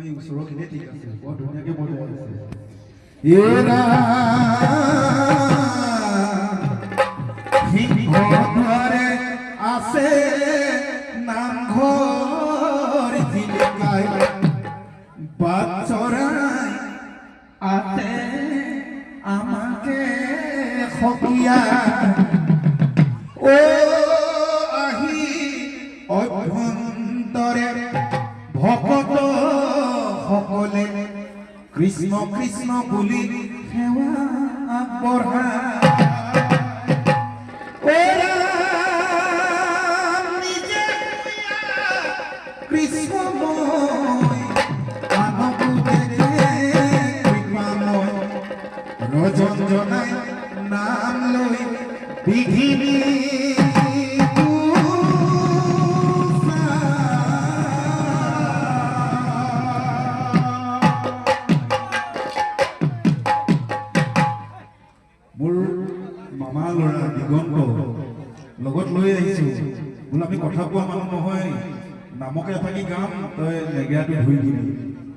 এই ওচৰৰখিনি ঠিক আছে বৰ ধুনীয়াকৈ বজাই আছে সিংহদ্বাৰে আছে নামঘৰ জিলিকাই বাট চৰাই আছে আমাকে সকিয়া ও আহি অভ্যন্তৰে ভকত সকলে কৃষ্ণ কৃষ্ণ বুলি সেৱা আগবঢ়ায় কৃষ্ণময় ৰজন জনাই নাম লৈ বিঘিনি মোৰ মামা ল'ৰা দিগন্ত লগত লৈ আহিছো বোলো আমি কথা কোৱা মানুহ নহয় নামকে এফাকি গাম তই নেগেৰাটো ধুই দিবি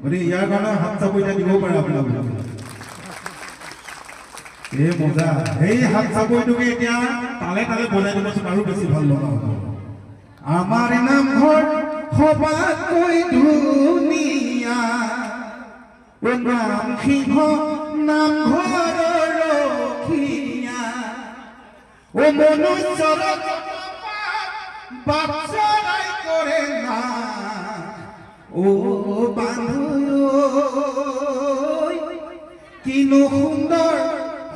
গতিকে ইয়াৰ কাৰণে হাত চাপৰি এটা দিব পাৰে আপোনালোকে এই মজা সেই হাত চাপৰিটোকে এতিয়া তালে তালে বজাই দিবচোন আৰু বেছি ভাল লগা হ'ব আমাৰ নামঘৰ সবাতকৈ ধুনীয়া নাম সিংহ নামঘৰৰ ৰখীয়া ও মনুষ্যৰ বাট চৰাই কৰে না ও বান্ধু কিনো সুন্দৰ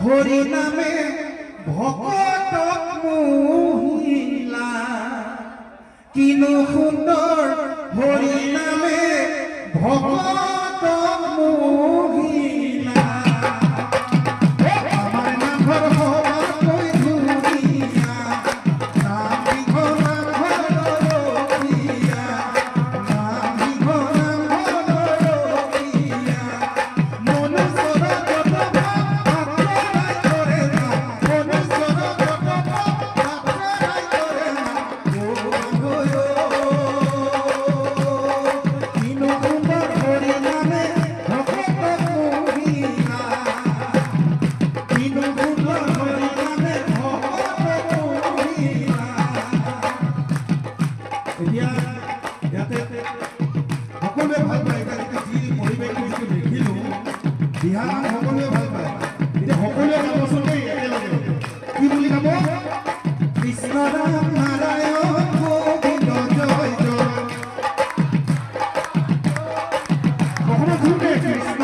হৰি নামে ভকতক মোহিলা কিনো সুন্দৰ হৰি নামে ভকতক মোহিলা আমাৰ নামঘৰ সবাতকৈ ধুনীয়া নাম সিংহ নামঘৰ ৰখীয়া নাম সিংহ নামঘৰ ৰখীয়া মনুষ্যৰ সকলোৱে ভাল পায় যি পৰিৱেশটো যিটো দেখিলোঁ দিহা নাম সকলোৱে ভাল পায় এতিয়া সকলোৱে গাবচোন দেই একেলগে কি বুলি গাব কৃষ্ণ ৰাম নাৰায়ণ গোবিন্দ জয় জয় অসমত কৃষ্ণ